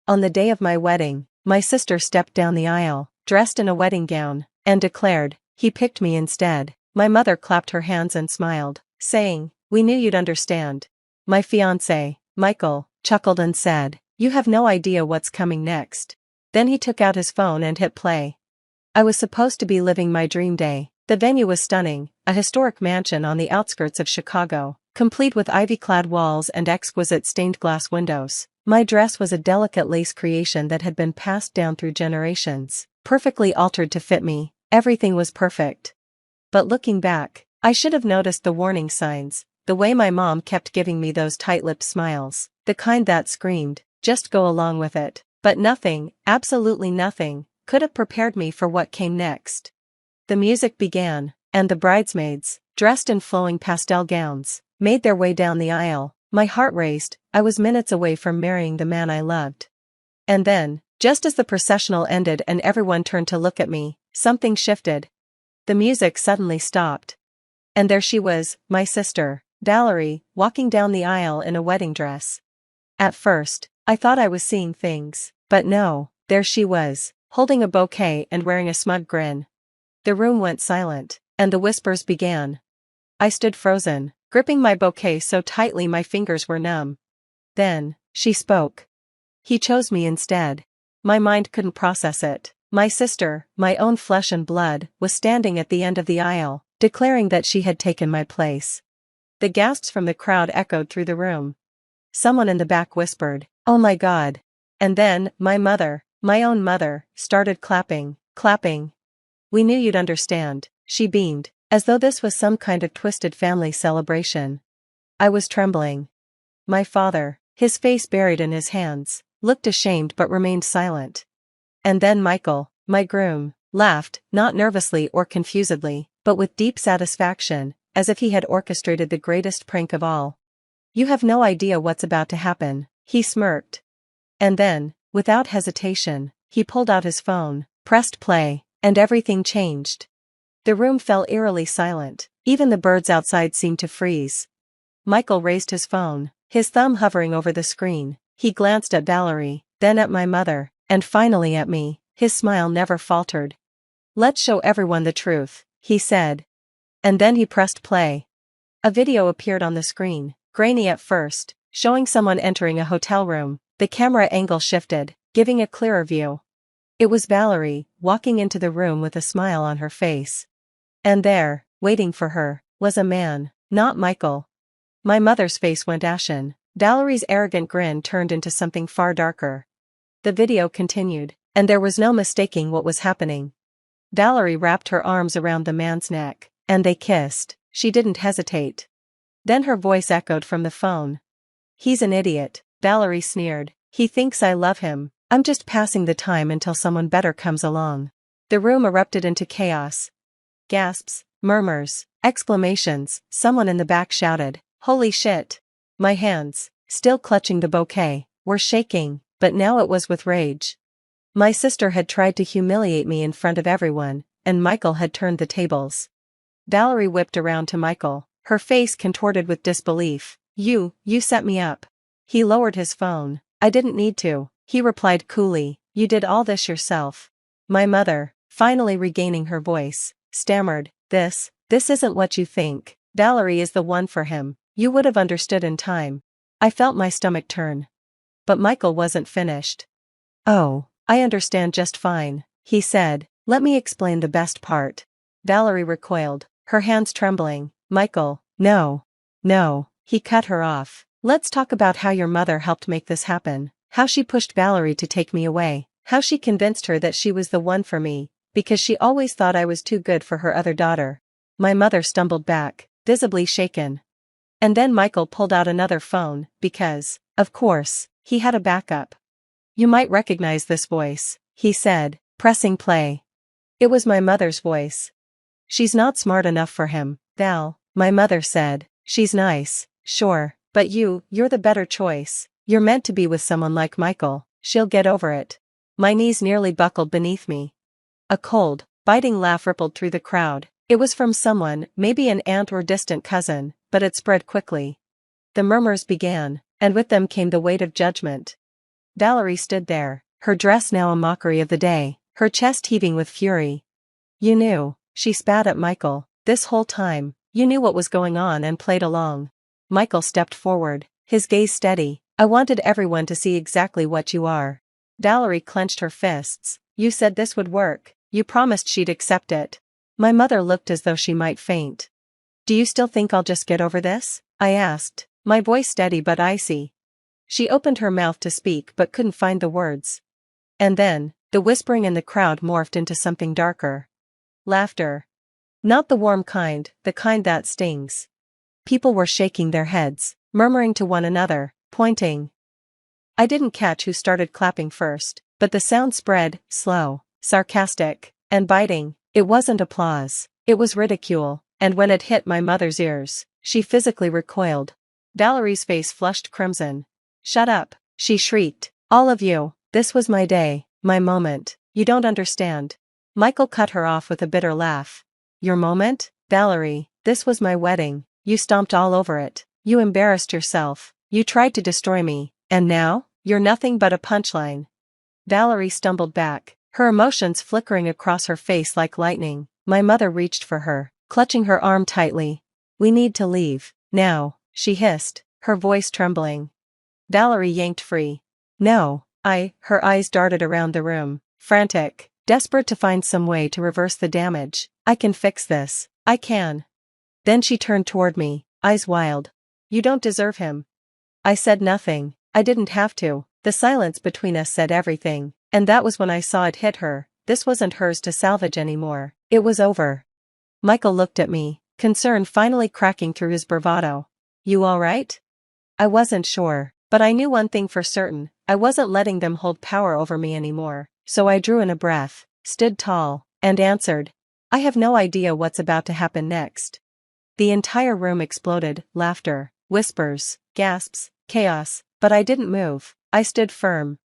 On the day of my wedding, my sister stepped down the aisle, dressed in a wedding gown, and declared, "He picked me instead." My mother clapped her hands and smiled, saying, "We knew you'd understand." My fiancé, Michael, chuckled and said, "You have no idea what's coming next." Then he took out his phone and hit play. I was supposed to be living my dream day. The venue was stunning, a historic mansion on the outskirts of Chicago, complete with ivy-clad walls and exquisite stained glass windows. My dress was a delicate lace creation that had been passed down through generations, perfectly altered to fit me. Everything was perfect. But looking back, I should have noticed the warning signs, the way my mom kept giving me those tight-lipped smiles, the kind that screamed, "Just go along with it." But nothing, absolutely nothing, could have prepared me for what came next. The music began, and the bridesmaids, dressed in flowing pastel gowns, made their way down the aisle. My heart raced. I was minutes away from marrying the man I loved. And then, just as the processional ended and everyone turned to look at me, something shifted. The music suddenly stopped. And there she was, my sister, Valerie, walking down the aisle in a wedding dress. At first, I thought I was seeing things, but no, there she was, holding a bouquet and wearing a smug grin. The room went silent, and the whispers began. I stood frozen, gripping my bouquet so tightly my fingers were numb. Then, she spoke. "He chose me instead." My mind couldn't process it. My sister, my own flesh and blood, was standing at the end of the aisle, declaring that she had taken my place. The gasps from the crowd echoed through the room. Someone in the back whispered, "Oh my God." And then, my mother, my own mother, started clapping. "We knew you'd understand," she beamed, as though this was some kind of twisted family celebration. I was trembling. My father, his face buried in his hands, looked ashamed but remained silent. And then Michael, my groom, laughed, not nervously or confusedly, but with deep satisfaction, as if he had orchestrated the greatest prank of all. "You have no idea what's about to happen," he smirked. And then, without hesitation, he pulled out his phone, pressed play, and everything changed. The room fell eerily silent, even the birds outside seemed to freeze. Michael raised his phone, his thumb hovering over the screen. He glanced at Valerie, then at my mother, and finally at me. His smile never faltered. "Let's show everyone the truth," he said. And then he pressed play. A video appeared on the screen, grainy at first, showing someone entering a hotel room. The camera angle shifted, giving a clearer view. It was Valerie, walking into the room with a smile on her face. And there, waiting for her, was a man, not Michael. My mother's face went ashen. Valerie's arrogant grin turned into something far darker. The video continued, and there was no mistaking what was happening. Valerie wrapped her arms around the man's neck, and they kissed. She didn't hesitate. Then her voice echoed from the phone. "He's an idiot," Valerie sneered. "He thinks I love him. I'm just passing the time until someone better comes along." The room erupted into chaos. Gasps, murmurs, exclamations. Someone in the back shouted, "Holy shit!" My hands, still clutching the bouquet, were shaking, but now it was with rage. My sister had tried to humiliate me in front of everyone, and Michael had turned the tables. Valerie whipped around to Michael, her face contorted with disbelief. You set me up." He lowered his phone. "I didn't need to," he replied coolly. "You did all this yourself." My mother, finally regaining her voice, stammered, This isn't what you think. Valerie is the one for him. You would have understood in time." I felt my stomach turn. But Michael wasn't finished. "Oh, I understand just fine," he said. "Let me explain the best part." Valerie recoiled, her hands trembling. "Michael, no. He cut her off. "Let's talk about how your mother helped make this happen. How she pushed Valerie to take me away. How she convinced her that she was the one for me, because she always thought I was too good for her other daughter." My mother stumbled back, visibly shaken. And then Michael pulled out another phone, because, of course, he had a backup. "You might recognize this voice," he said, pressing play. It was my mother's voice. "She's not smart enough for him, Val," my mother said. "She's nice, sure, but you're the better choice. You're meant to be with someone like Michael. She'll get over it." My knees nearly buckled beneath me. A cold, biting laugh rippled through the crowd. It was from someone, maybe an aunt or distant cousin, but it spread quickly. The murmurs began, and with them came the weight of judgment. Valerie stood there, her dress now a mockery of the day, her chest heaving with fury. You knew, she spat at Michael, this whole time, you knew what was going on and played along. Michael stepped forward, his gaze steady. I wanted everyone to see exactly what you are. Valerie clenched her fists. You said this would work, you promised she'd accept it. My mother looked as though she might faint. Do you still think I'll just get over this? I asked, my voice steady but icy. She opened her mouth to speak but couldn't find the words. And then, the whispering in the crowd morphed into something darker. Laughter. Not the warm kind, the kind that stings. People were shaking their heads, murmuring to one another, pointing. I didn't catch who started clapping first, but the sound spread, slow, sarcastic, and biting. It wasn't applause, it was ridicule, and when it hit my mother's ears, she physically recoiled. Valerie's face flushed crimson. Shut up, she shrieked. All of you, this was my day, my moment, you don't understand. Michael cut her off with a bitter laugh. Your moment? Valerie, this was my wedding, you stomped all over it, you embarrassed yourself, you tried to destroy me, and now, you're nothing but a punchline. Valerie stumbled back, her emotions flickering across her face like lightning. My mother reached for her, clutching her arm tightly. We need to leave, now, she hissed, her voice trembling. Valerie yanked free. No, her eyes darted around the room, frantic, desperate to find some way to reverse the damage. I can fix this, I can. Then she turned toward me, eyes wild. You don't deserve him. I said nothing, I didn't have to, the silence between us said everything, and that was when I saw it hit her, this wasn't hers to salvage anymore, it was over. Michael looked at me, concern finally cracking through his bravado. You alright? I wasn't sure, but I knew one thing for certain, I wasn't letting them hold power over me anymore, so I drew in a breath, stood tall, and answered. I have no idea what's about to happen next. The entire room exploded, laughter, whispers, gasps, chaos, but I didn't move, I stood firm.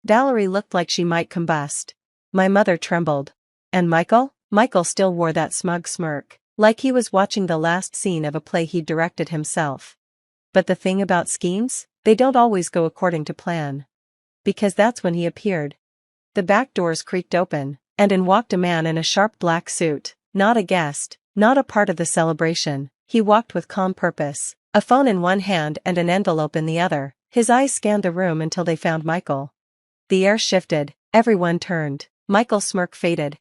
Valerie looked like she might combust. My mother trembled. And Michael? Michael still wore that smug smirk, like he was watching the last scene of a play he'd directed himself. But the thing about schemes? They don't always go according to plan. Because that's when he appeared. The back doors creaked open, and in walked a man in a sharp black suit, not a guest, not a part of the celebration. He walked with calm purpose, a phone in one hand and an envelope in the other. His eyes scanned the room until they found Michael. The air shifted, everyone turned, Michael's smirk faded.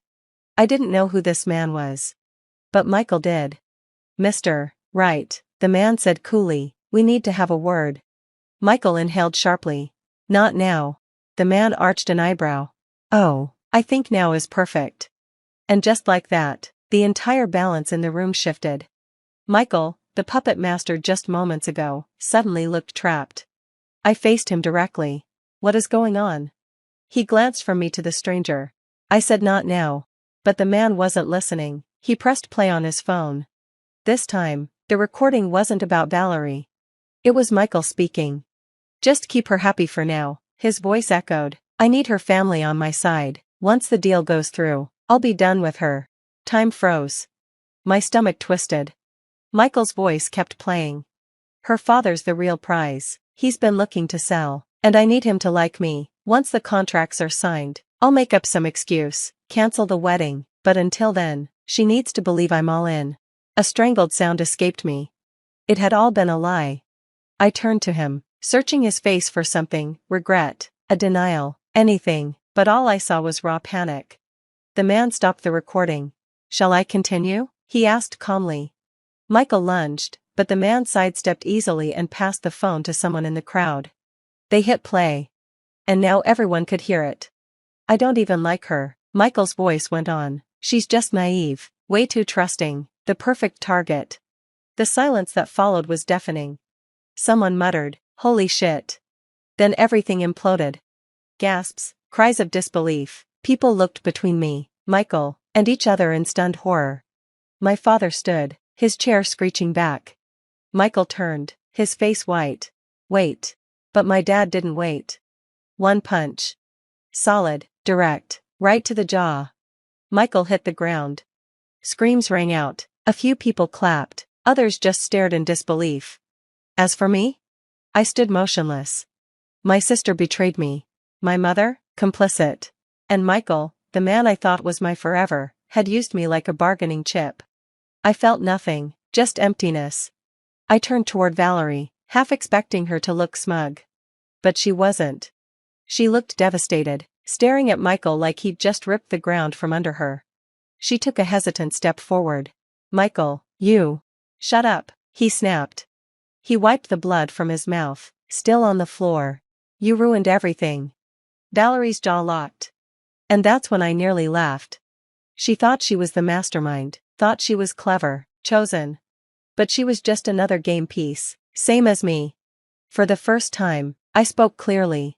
I didn't know who this man was. But Michael did. Mr. Right, the man said coolly, we need to have a word. Michael inhaled sharply. Not now. The man arched an eyebrow. Oh, I think now is perfect. And just like that, the entire balance in the room shifted. Michael, the puppet master just moments ago, suddenly looked trapped. I faced him directly. What is going on? He glanced from me to the stranger. I said not now. But the man wasn't listening, he pressed play on his phone. This time, the recording wasn't about Valerie. It was Michael speaking. Just keep her happy for now, his voice echoed. I need her family on my side. Once the deal goes through, I'll be done with her. Time froze. My stomach twisted. Michael's voice kept playing. Her father's the real prize, he's been looking to sell, and I need him to like me. Once the contracts are signed, I'll make up some excuse, cancel the wedding, but until then, she needs to believe I'm all in. A strangled sound escaped me. It had all been a lie. I turned to him, searching his face for something, regret, a denial, anything, but all I saw was raw panic. The man stopped the recording. Shall I continue? He asked calmly. Michael lunged, but the man sidestepped easily and passed the phone to someone in the crowd. They hit play. And now everyone could hear it. I don't even like her, Michael's voice went on. She's just naive, way too trusting, the perfect target. The silence that followed was deafening. Someone muttered, holy shit. Then everything imploded. Gasps, cries of disbelief, people looked between me, Michael, and each other in stunned horror. My father stood, his chair screeching back. Michael turned, his face white. Wait. But my dad didn't wait. One punch. Solid, direct, right to the jaw. Michael hit the ground. Screams rang out, a few people clapped, others just stared in disbelief. As for me? I stood motionless. My sister betrayed me, My mother, complicit. And Michael, the man I thought was my forever, had used me like a bargaining chip. I felt nothing, just emptiness. I turned toward Valerie, half expecting her to look smug. But she wasn't. She looked devastated, staring at Michael like he'd just ripped the ground from under her. She took a hesitant step forward. Michael, you. Shut up, he snapped. He wiped the blood from his mouth, still on the floor. You ruined everything. Valerie's jaw locked. And that's when I nearly laughed. She thought she was the mastermind, thought she was clever, chosen. But she was just another game piece, same as me. For the first time, I spoke clearly.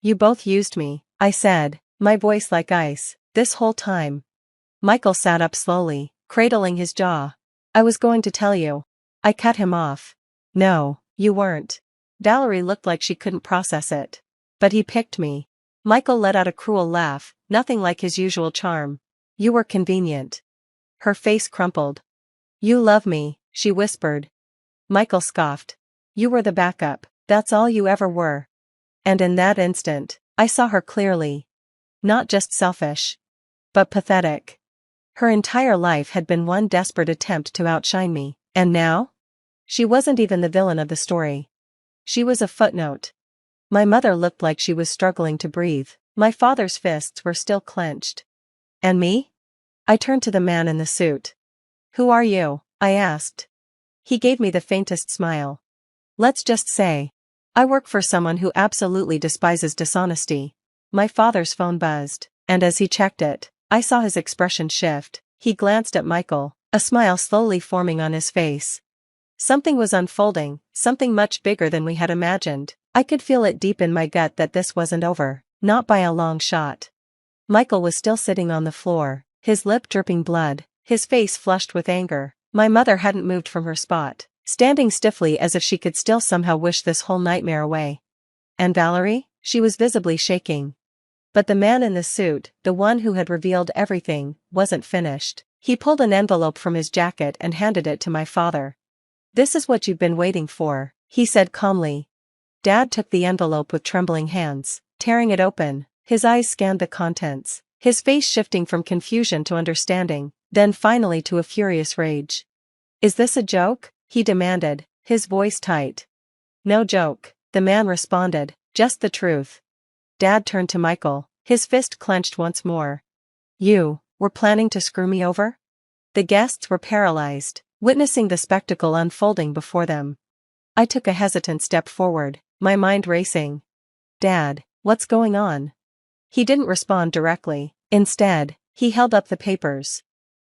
You both used me, I said, my voice like ice, this whole time. Michael sat up slowly, cradling his jaw. I was going to tell you. I cut him off. No, you weren't. Valerie looked like she couldn't process it. But he picked me. Michael let out a cruel laugh, nothing like his usual charm. You were convenient. Her face crumpled. You love me, she whispered. Michael scoffed. You were the backup, that's all you ever were. And in that instant, I saw her clearly. Not just selfish. But pathetic. Her entire life had been one desperate attempt to outshine me, and now? She wasn't even the villain of the story. She was a footnote. My mother looked like she was struggling to breathe, my father's fists were still clenched. And me? I turned to the man in the suit. Who are you? I asked. He gave me the faintest smile. Let's just say, I work for someone who absolutely despises dishonesty. My father's phone buzzed, and as he checked it, I saw his expression shift. He glanced at Michael, a smile slowly forming on his face. Something was unfolding, something much bigger than we had imagined. I could feel it deep in my gut that this wasn't over, not by a long shot. Michael was still sitting on the floor, his lip dripping blood, his face flushed with anger. My mother hadn't moved from her spot, standing stiffly as if she could still somehow wish this whole nightmare away. And Valerie? She was visibly shaking. But the man in the suit, the one who had revealed everything, wasn't finished. He pulled an envelope from his jacket and handed it to my father. This is what you've been waiting for, he said calmly. Dad took the envelope with trembling hands, tearing it open. His eyes scanned the contents, his face shifting from confusion to understanding, then finally to a furious rage. Is this a joke? He demanded, his voice tight. No joke, the man responded, just the truth. Dad turned to Michael, his fist clenched once more. You were planning to screw me over? The guests were paralyzed, witnessing the spectacle unfolding before them. I took a hesitant step forward, my mind racing. Dad, what's going on? He didn't respond directly. Instead, he held up the papers.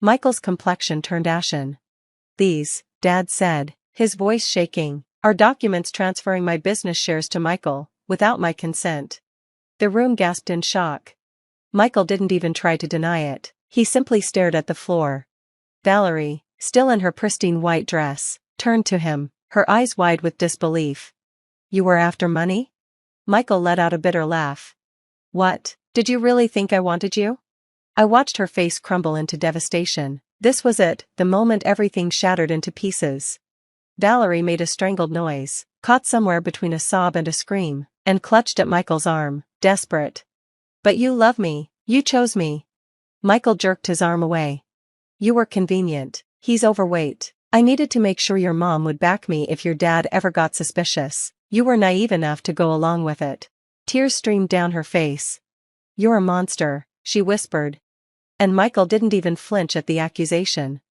Michael's complexion turned ashen. These, Dad said, his voice shaking, are documents transferring my business shares to Michael, without my consent. The room gasped in shock. Michael didn't even try to deny it, he simply stared at the floor. Valerie, still in her pristine white dress, turned to him, her eyes wide with disbelief. You were after money? Michael let out a bitter laugh. What, did you really think I wanted you? I watched her face crumble into devastation. This was it, the moment everything shattered into pieces. Valerie made a strangled noise, caught somewhere between a sob and a scream, and clutched at Michael's arm, desperate. But you love me, you chose me. Michael jerked his arm away. You were convenient, he's overweight. I needed to make sure your mom would back me if your dad ever got suspicious. You were naive enough to go along with it. Tears streamed down her face. You're a monster, she whispered. And Michael didn't even flinch at the accusation.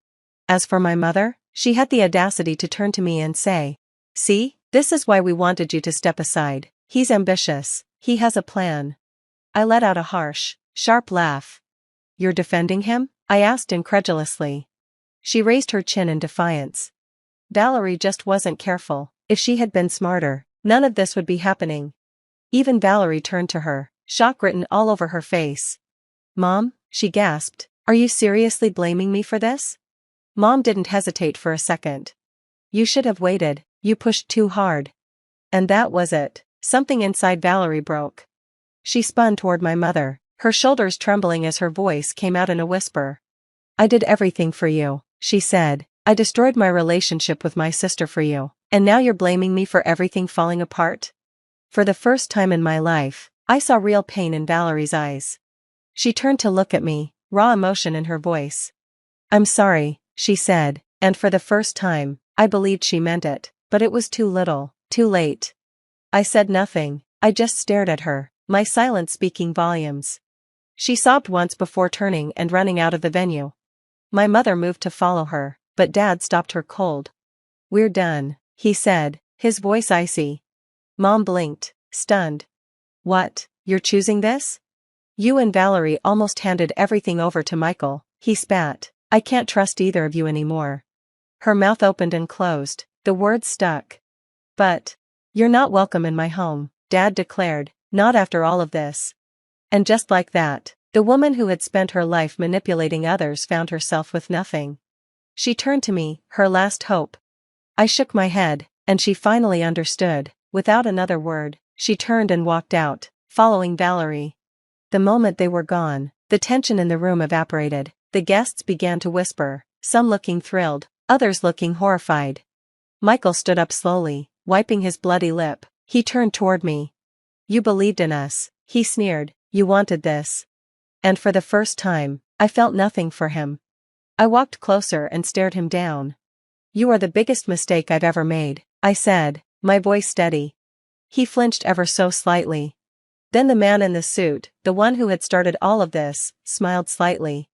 As for my mother, she had the audacity to turn to me and say, see, this is why we wanted you to step aside. He's ambitious, he has a plan. I let out a harsh, sharp laugh. You're defending him? I asked incredulously. She raised her chin in defiance. Valerie just wasn't careful. If she had been smarter, none of this would be happening. Even Valerie turned to her, shock written all over her face. Mom, she gasped, are you seriously blaming me for this? Mom didn't hesitate for a second. You should have waited, you pushed too hard. And that was it. Something inside Valerie broke. She spun toward my mother, her shoulders trembling as her voice came out in a whisper. I did everything for you, she said. I destroyed my relationship with my sister for you, and now you're blaming me for everything falling apart? For the first time in my life, I saw real pain in Valerie's eyes. She turned to look at me, raw emotion in her voice. "I'm sorry," she said, and for the first time, I believed she meant it, but it was too little, too late. I said nothing, I just stared at her, my silence speaking volumes. She sobbed once before turning and running out of the venue. My mother moved to follow her, but Dad stopped her cold. "We're done," he said, his voice icy. Mom blinked, stunned. "What, you're choosing this? You and Valerie almost handed everything over to Michael," he spat. "I can't trust either of you anymore." Her mouth opened and closed, the words stuck. "But you're not welcome in my home," Dad declared, "not after all of this." And just like that, the woman who had spent her life manipulating others found herself with nothing. She turned to me, her last hope. I shook my head, and she finally understood. Without another word, she turned and walked out, following Valerie. The moment they were gone, the tension in the room evaporated. The guests began to whisper, some looking thrilled, others looking horrified. Michael stood up slowly, wiping his bloody lip. He turned toward me. "You believed in us," he sneered. "You wanted this." And for the first time, I felt nothing for him. I walked closer and stared him down. "You are the biggest mistake I've ever made," I said, my voice steady. He flinched ever so slightly. Then the man in the suit, the one who had started all of this, smiled slightly.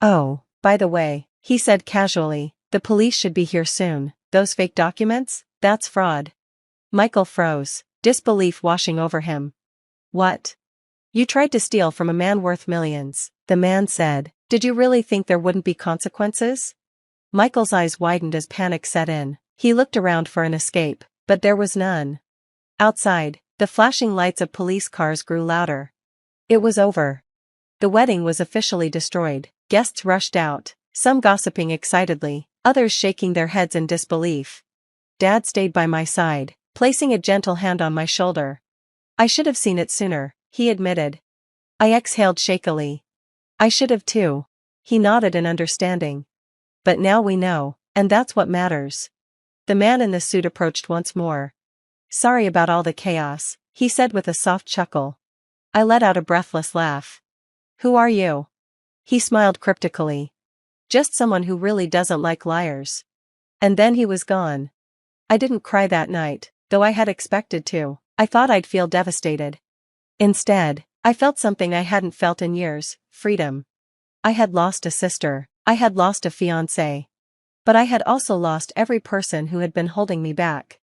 "Oh, by the way," he said casually, "the police should be here soon. Those fake documents? That's fraud." Michael froze, disbelief washing over him. "What? You tried to steal from a man worth millions," the man said. "Did you really think there wouldn't be consequences?" Michael's eyes widened as panic set in. He looked around for an escape, but there was none. Outside, the flashing lights of police cars grew louder. It was over. The wedding was officially destroyed. Guests rushed out, some gossiping excitedly, others shaking their heads in disbelief. Dad stayed by my side, placing a gentle hand on my shoulder. "I should have seen it sooner," he admitted. I exhaled shakily. "I should have too." He nodded in understanding. "But now we know, and that's what matters." The man in the suit approached once more. "Sorry about all the chaos," he said with a soft chuckle. I let out a breathless laugh. "Who are you?" He smiled cryptically. "Just someone who really doesn't like liars." And then he was gone. I didn't cry that night, though I had expected to. I thought I'd feel devastated. Instead, I felt something I hadn't felt in years: freedom. I had lost a sister, I had lost a fiancé. But I had also lost every person who had been holding me back.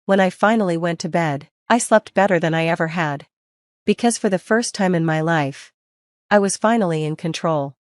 When I finally went to bed, I slept better than I ever had. Because for the first time in my life, I was finally in control.